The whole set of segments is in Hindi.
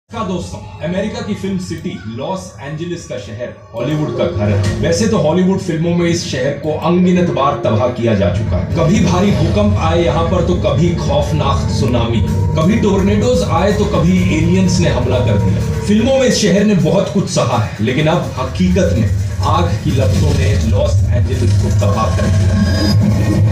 दोस्तों, अमेरिका की फिल्म सिटी लॉस एंजलिस का शहर हॉलीवुड का घर है। वैसे तो हॉलीवुड फिल्मों में इस शहर को अनगिनत बार तबाह किया जा चुका है। कभी भारी भूकंप आए यहाँ पर तो कभी खौफनाक सुनामी, कभी टोर्नेडोज आए तो कभी एलियंस ने हमला कर दिया। फिल्मों में इस शहर ने बहुत कुछ सहा है, लेकिन अब हकीकत में आग की लपटों ने लॉस एंजलिस को तबाह कर दिया।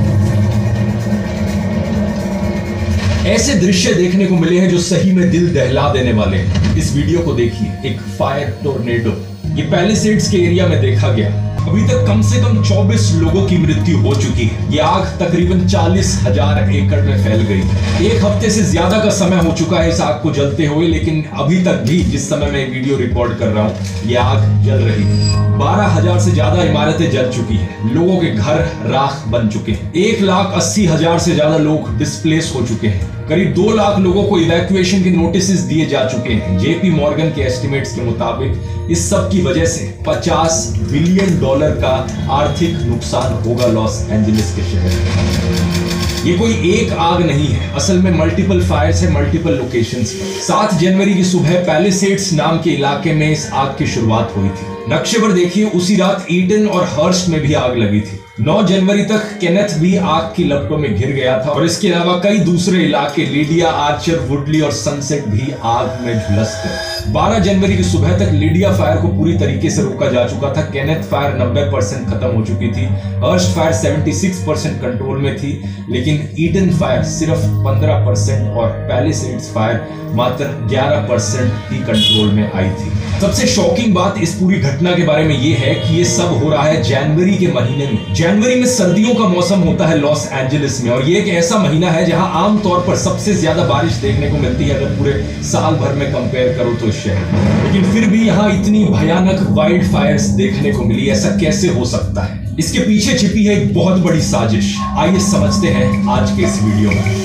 ऐसे दृश्य देखने को मिले हैं जो सही में दिल दहला देने वाले हैं। इस वीडियो को देखिए, एक फायर टोर्नेडो ये पैलिसेड्स के एरिया में देखा गया। अभी तक कम से कम 24 लोगों की मृत्यु हो चुकी है। ये आग तकरीबन 40,000 एकड़ में फैल गई। एक हफ्ते से ज्यादा का समय हो चुका है इस आग को जलते हुए, लेकिन अभी तक भी जिस समय मैं वीडियो रिकॉर्ड कर रहा हूँ ये आग जल रही है। 12,000 से ज्यादा इमारतें जल चुकी हैं। लोगों के घर राख बन चुके हैं। 1,80,000 से ज्यादा लोग डिस्प्लेस हो चुके हैं। करीब 2 लाख लोगों को इवैक्यूएशन के नोटिस दिए जा चुके हैं। जेपी मॉर्गन के एस्टिमेट्स के मुताबिक इस सब की वजह से $50 बिलियन का आर्थिक नुकसान होगा लॉस एंजलिस के शहर में। ये कोई एक आग नहीं है, असल में मल्टीपल फायर्स है मल्टीपल लोकेशंस पर। 7 जनवरी की सुबह पैलिसेड्स नाम के इलाके में इस आग की शुरुआत हुई थी। नक्शे पर देखिए, उसी रात ईटन और हर्स्ट में भी आग लगी थी। 9 जनवरी तक केनेथ भी आग की लपटों में घिर गया था और इसके अलावा कई दूसरे इलाके लिडिया, आर्चर, वुडली और सनसेट भी आग में झुलस गए। 12 जनवरी की सुबह तक लिडिया फायर को पूरी तरीके से रोका जा चुका था। केनेथ फायर 90% खत्म हो चुकी थी। हर्स्ट फायर 76% कंट्रोल में थी, लेकिन ईटन फायर सिर्फ 15% और पैलिसेड्स फायर मात्र 11% ही कंट्रोल में आई थी। सबसे शॉकिंग बात इस पूरी घटना के बारे में यह है कि ये सब हो रहा है जनवरी के महीने में। जनवरी में सर्दियों का मौसम होता है लॉस एंजलिस में, और ये एक ऐसा महीना है जहां आमतौर पर सबसे ज्यादा बारिश देखने को मिलती है अगर पूरे साल भर में कंपेयर करो तो इस शहर। लेकिन फिर भी यहां इतनी भयानक वाइल्ड फायर्स देखने को मिली। ऐसा कैसे हो सकता है? इसके पीछे छिपी है एक बहुत बड़ी साजिश। आइए समझते हैं आज के इस वीडियो में।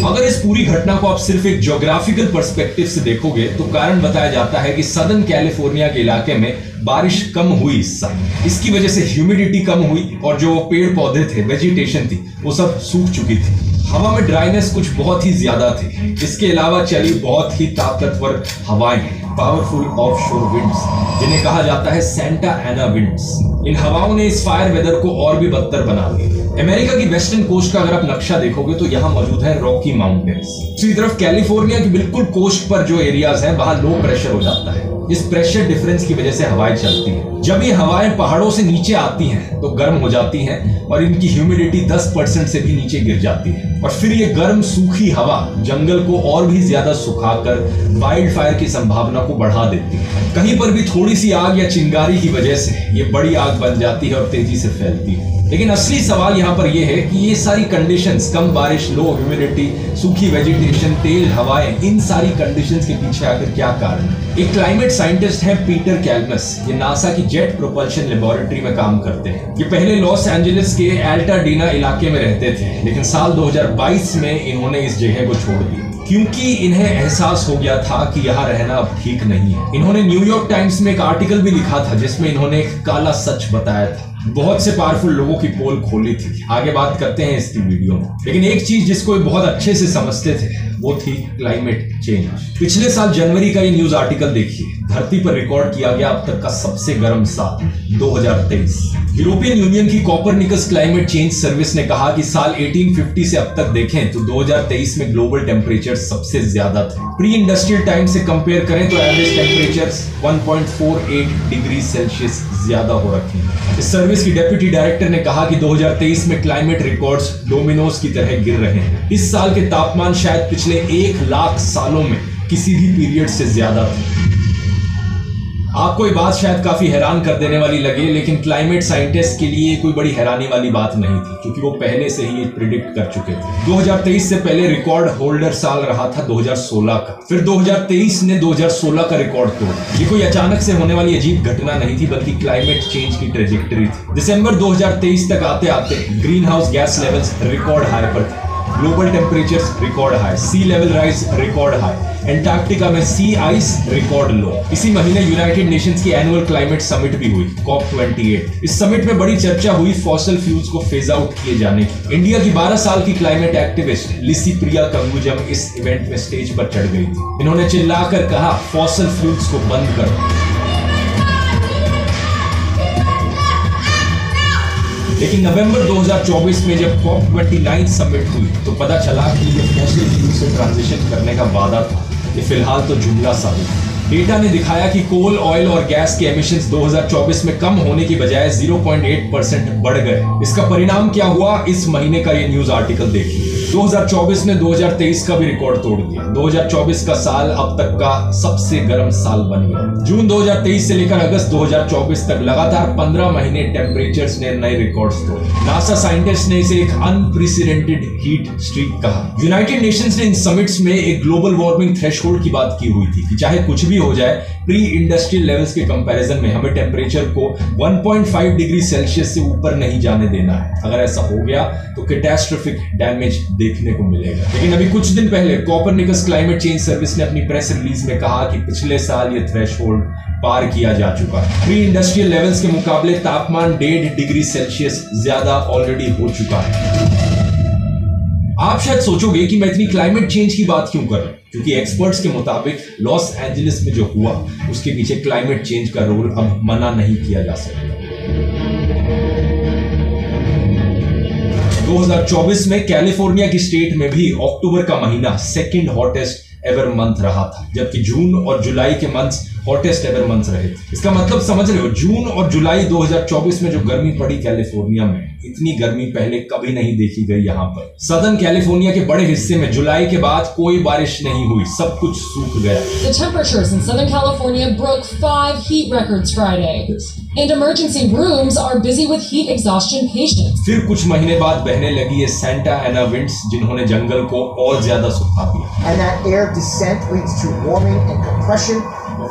अगर इस पूरी घटना को आप सिर्फ एक ज्योग्राफिकल पर्सपेक्टिव से देखोगे तो कारण बताया जाता है कि सदर्न कैलिफोर्निया के इलाके में बारिश कम हुई इस साल। इसकी वजह से ह्यूमिडिटी कम हुई और जो पेड़ पौधे थे, वेजिटेशन थी, वो सब सूख चुकी थी। हवा में ड्राइनेस कुछ बहुत ही ज्यादा थी। इसके अलावा चली बहुत ही ताकतवर हवाएं, पावरफुल ऑफशोर विंड्स, जिन्हें कहा जाता है सेंटा एना विंड्स। इन हवाओं ने इस फायर वेदर को और भी बदतर बना दिया। अमेरिका की वेस्टर्न कोस्ट का अगर आप नक्शा देखोगे तो यहाँ मौजूद है रॉकी माउंटेन्स। दूसरी तरफ कैलिफोर्निया की बिल्कुल कोस्ट पर जो एरियाज हैं वहां लो प्रेशर हो जाता है। इस प्रेशर डिफरेंस की वजह से हवाएं चलती हैं। जब ये हवाएं पहाड़ों से नीचे आती हैं तो गर्म हो जाती हैं और इनकी ह्यूमिडिटी 10% से भी नीचे गिर जाती है, और फिर ये गर्म सूखी हवा जंगल को और भी ज्यादा सुखाकर वाइल्ड फायर की संभावना को बढ़ा देती है। कहीं पर भी थोड़ी सी आग या चिंगारी की वजह से ये बड़ी आग बन जाती है और तेजी से फैलती है। लेकिन असली सवाल यहाँ पर यह है कि ये सारी कंडीशंस, कम बारिश, लो ह्यूमिडिटी, सूखी वेजिटेशन, तेज हवाएं, इन सारी कंडीशंस के पीछे आकर क्या कारण है? एक क्लाइमेट साइंटिस्ट है पीटर कैल्मस। ये नासा की जेट प्रोपल्शन लेबोरेटरी में काम करते हैं। ये पहले लॉस एंजलिस के एल्टाडेना इलाके में रहते थे, लेकिन साल 2022 में इन्होंने इस जगह को छोड़ दिया क्योंकि इन्हें एहसास हो गया था कि यहाँ रहना अब ठीक नहीं है। इन्होंने न्यूयॉर्क टाइम्स में एक आर्टिकल भी लिखा था जिसमें इन्होंने एक काला सच बताया था। बहुत से पावरफुल लोगों की पोल खोली थी। आगे बात करते हैं इसकी वीडियो में, लेकिन एक चीज जिसको बहुत अच्छे से समझते थे वो थी क्लाइमेट चेंज। पिछले साल जनवरी का ये न्यूज आर्टिकल देखिए। धरती पर रिकॉर्ड किया गया अब तक का सबसे गर्म साल 2023। यूरोपियन यूनियन की कोपरनिकस क्लाइमेट चेंज सर्विस ने कहा कि साल 1850 से अब तक देखें तो 2023 में ग्लोबल टेम्परेचर सबसे ज्यादा थे। प्री इंडस्ट्रियल टाइम से कंपेयर करें तो एवरेज टेम्परेचर 1.48 डिग्री सेल्सियस ज्यादा हो रखे हैं। इस सर्विस की डेप्यूटी डायरेक्टर ने कहा कि 2023 में क्लाइमेट रिकॉर्ड्स डोमिनोज की तरह गिर रहे हैं। इस साल के तापमान शायद पिछले 1 लाख सालों में किसी भी पीरियड से ज्यादा थे। आपको ये बात शायद काफी हैरान कर देने वाली लगे, लेकिन क्लाइमेट साइंटिस्ट के लिए कोई बड़ी हैरानी वाली बात नहीं थी क्योंकि वो पहले से ही प्रिडिक्ट कर चुके थे। 2023 से पहले रिकॉर्ड होल्डर साल रहा था 2016 का। फिर 2023 ने 2016 का रिकॉर्ड तोड़ा। ये कोई अचानक से होने वाली अजीब घटना नहीं थी, बल्कि क्लाइमेट चेंज की ट्रेजेक्टरी थी। दिसंबर 2023 तक आते आते greenhouse gas levels record high पर थे। Global temperatures record high, sea level rise record high, Antarctica में सी आइस रिकॉर्ड लो। इसी महीने यूनाइटेड नेशंस की एनुअल क्लाइमेट समिट भी हुई, COP28। इस समिट में बड़ी चर्चा हुई फॉसिल फ्यूल्स को फेज आउट किए जाने की। इंडिया की 12 साल की climate activist Licypriya Kangujam इस इवेंट में स्टेज पर चढ़ गई थी। इन्होंने चिल्लाकर कहा, फॉसिल फ्यूल्स को बंद करो। लेकिन नवंबर 2024 में जब COP29 समिट हुई तो पता चला कि ये फॉसिल फ्यूल से ट्रांजिशन करने का वादा था, ये फिलहाल तो जुमला साबित। डेटा ने दिखाया कि कोल, ऑयल और गैस के एमिशंस 2024 में कम होने की बजाय 0.8% बढ़ गए। इसका परिणाम क्या हुआ, इस महीने का ये न्यूज आर्टिकल देखिए। 2024 ने 2023 का भी रिकॉर्ड तोड़ दिया। 2024 का साल अब तक का सबसे गर्म साल बन गया। जून 2023 से लेकर अगस्त 2024 तक लगातार 15 महीने टेम्परेचर्स ने नए रिकॉर्ड्स तोड़े। नासा साइंटिस्ट ने इसे एक अनप्रेसिडेंटेड हीट स्ट्रीक कहा। यूनाइटेड नेशंस ने इन समिट्स में एक ग्लोबल वार्मिंग थ्रेशोल्ड की बात की हुई थी कि चाहे कुछ भी हो जाए, प्री इंडस्ट्रियल लेवल्स के कंपैरिजन में हमें टेम्परेचर को 1.5 डिग्री सेल्सियस से ऊपर नहीं जाने देना है। अगर ऐसा हो गया तो कैटास्ट्रोफिक डैमेज देखने को मिलेगा। लेकिन अभी कुछ दिन पहले कोपरनिकस क्लाइमेट चेंज सर्विस ने अपनी प्रेस रिलीज में कहा कि पिछले साल ये थ्रेशोल्ड पार किया जा चुका है। प्री इंडस्ट्रियल लेवल्स के मुकाबले तापमान 1.5 डिग्री सेल्सियस ज्यादा ऑलरेडी हो चुका है। आप शायद सोचोगे कि मैं इतनी क्लाइमेट चेंज की बात क्यों कर रहा हूं, क्योंकि एक्सपर्ट्स के मुताबिक लॉस एंजलिस में जो हुआ उसके पीछे क्लाइमेट चेंज का रोल अब मना नहीं किया जा सकता। 2024 में कैलिफोर्निया की स्टेट में भी अक्टूबर का महीना सेकंड हॉटेस्ट एवर मंथ रहा था, जबकि जून और जुलाई के मंथ्स हॉटेस्ट एवर मंथ्स रहे थे। इसका मतलब समझ रहे हो, जून और जुलाई 2024 में जो गर्मी पड़ी कैलिफोर्निया में, इतनी गर्मी पहले कभी नहीं देखी गई। यहाँ पर सदर्न कैलिफोर्निया के बड़े हिस्से में जुलाई के बाद कोई बारिश नहीं हुई, सब कुछ सूख गया। The temperatures in Southern California broke 5 heat records Friday, and emergency rooms are busy with heat exhaustion patients. फिर कुछ महीने बाद बहने लगी ये सेंटा एना विंड्स, जिन्होंने जंगल को और ज्यादा सुखा दिया। And that air descent leads to warming and compression.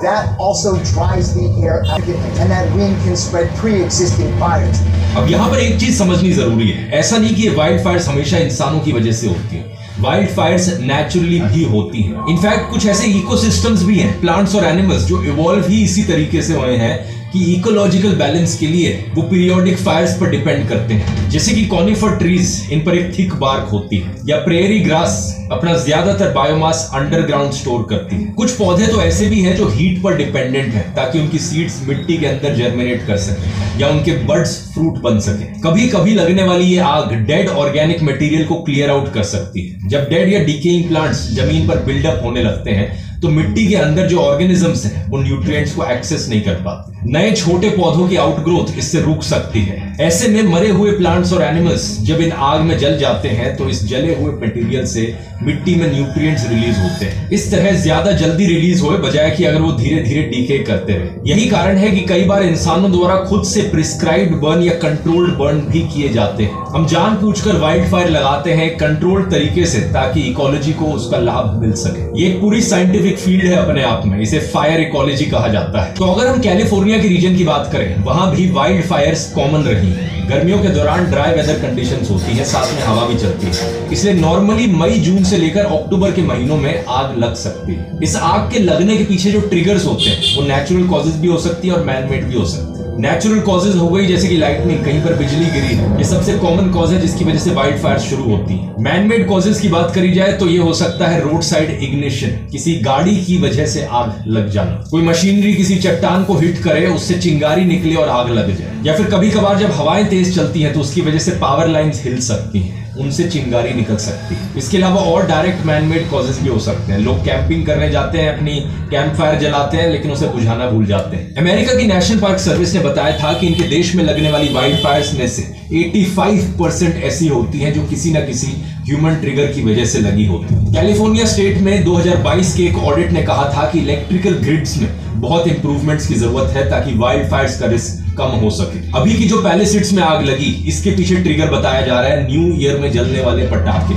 That also dries the air out, and that wind can spread pre-existing fires. अब यहाँ पर एक चीज समझनी जरूरी है, ऐसा नहीं कि ये वाइल्ड फायर्स हमेशा इंसानों की वजह से होती हैं। वाइल्ड फायर्स नेचुरली भी होती हैं। इनफैक्ट कुछ ऐसे इकोसिस्टम्स भी हैं, प्लांट्स और एनिमल्स, जो इवॉल्व ही इसी तरीके से हुए हैं कि इकोलॉजिकल बैलेंस के लिए वो पीरियोडिक फायर्स पर डिपेंड करते हैं। जैसे कि कॉनिफर ट्रीज, इन पर एक थिक बार्क होती है, या प्रेरी ग्रास अपना ज्यादातर बायोमास अंडरग्राउंड स्टोर करती है। कुछ पौधे तो ऐसे भी हैं जो हीट पर डिपेंडेंट हैं, ताकि उनकी सीड्स मिट्टी के अंदर जर्मिनेट कर सके या उनके बड्स फ्रूट बन सके। कभी कभी लगने वाली ये आग डेड ऑर्गेनिक मटेरियल को क्लियर आउट कर सकती है। जब डेड या डिकेइंग प्लांट्स जमीन पर बिल्डअप होने लगते हैं तो मिट्टी के अंदर जो ऑर्गेनिजम्स हैं वो न्यूट्रिएंट्स को एक्सेस नहीं कर पाते। नए छोटे पौधों की आउटग्रोथ इससे रुक सकती है। ऐसे में मरे हुए प्लांट्स और एनिमल्स जब इन आग में जल जाते हैं तो इस जले हुए मटेरियल से मिट्टी में न्यूट्रिएंट्स रिलीज होते हैं। इस तरह ज्यादा जल्दी रिलीज होए बजाय कि अगर वो धीरे धीरे डीके करते रहे। यही कारण है कि कई बार इंसानों द्वारा खुद से प्रिस्क्राइब्ड बर्न या कंट्रोल्ड बर्न भी किए जाते हैं। हम जानबूझकर वाइल्ड फायर लगाते हैं कंट्रोल्ड तरीके से, ताकि इकोलॉजी को उसका लाभ मिल सके। ये एक पूरी साइंटिफिक फील्ड है अपने आप में, इसे फायर इकोलॉजी कहा जाता है। तो अगर हम कैलिफोर्निया के रीजन की बात करें, वहां भी वाइल्ड फायर्स कॉमन रही हैं। गर्मियों के दौरान ड्राई वेदर कंडीशंस होती है, साथ में हवा भी चलती है, इसलिए नॉर्मली मई जून से लेकर अक्टूबर के महीनों में आग लग सकती है। इस आग के लगने के पीछे जो ट्रिगर्स होते हैं वो नेचुरल कॉजेज भी हो सकती है और मैनमेड भी हो सकती है। नेचुरल कॉजेज हो गई जैसे कि लाइटनिंग, कहीं पर बिजली गिरी, ये सबसे कॉमन कॉज है जिसकी वजह से वाइल्ड फायर शुरू होती है। मैनमेड कॉजेज की बात करी जाए तो ये हो सकता है रोड साइड इग्निशन, किसी गाड़ी की वजह से आग लग जाना, कोई मशीनरी किसी चट्टान को हिट करे, उससे चिंगारी निकले और आग लग जाए, या फिर कभी कभार जब हवाएं तेज चलती हैं तो उसकी वजह से पावर लाइंस हिल सकती हैं, उनसे चिंगारी निकल सकती है। इसके अलावा और डायरेक्ट मैनमेड कॉजेज भी हो सकते हैं। लोग कैंपिंग करने जाते हैं, अपनी कैंप फायर जलाते हैं, लेकिन उसे बुझाना भूल जाते हैं। अमेरिका की नेशनल पार्क सर्विस ने बताया था कि इनके देश में लगने वाली वाइल्ड फायर्स में से 85% ऐसी होती हैं जो किसी न किसी ह्यूमन ट्रिगर की वजह से लगी होती है। कैलिफोर्निया स्टेट में 2022 के एक ऑडिट ने कहा था कि इलेक्ट्रिकल ग्रिड्स में बहुत इंप्रूवमेंट्स की जरूरत है ताकि वाइल्ड फायर्स का रिस्क कम हो सके। अभी की जो पैलिसेड्स में आग लगी, इसके पीछे ट्रिगर बताया जा रहा है न्यू ईयर में जलने वाले पटाखे।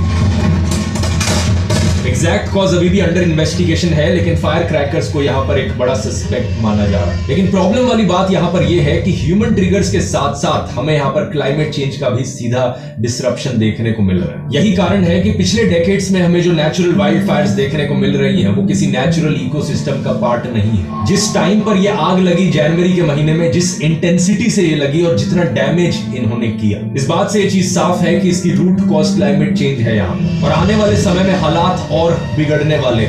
एग्जैक्ट कॉज अभी भी अंडर इन्वेस्टिगेशन है, लेकिन फायर क्रैकर्स को यहाँ पर एक बड़ा सस्पेक्ट माना जा रहा है। लेकिन प्रॉब्लम वाली बात यहाँ पर यह है कि ह्यूमन ट्रिगर्स के साथ साथ हमें यहाँ पर क्लाइमेट चेंज का भी सीधा डिसरप्शन देखने को मिल रहा है। यही कारण है कि पिछले डेकेड्स में हमें जो नेचुरल वाइल्ड फायर्स देखने को मिल रही है वो किसी नेचुरल इकोसिस्टम का पार्ट नहीं है। जिस टाइम पर यह आग लगी जनवरी के महीने में, जिस इंटेंसिटी से ये लगी और जितना डैमेज इन्होंने किया, इस बात से ये चीज साफ है कि इसकी रूट कॉज क्लाइमेट चेंज है यहाँ, और आने वाले समय में हालात और बिगड़ने वाले।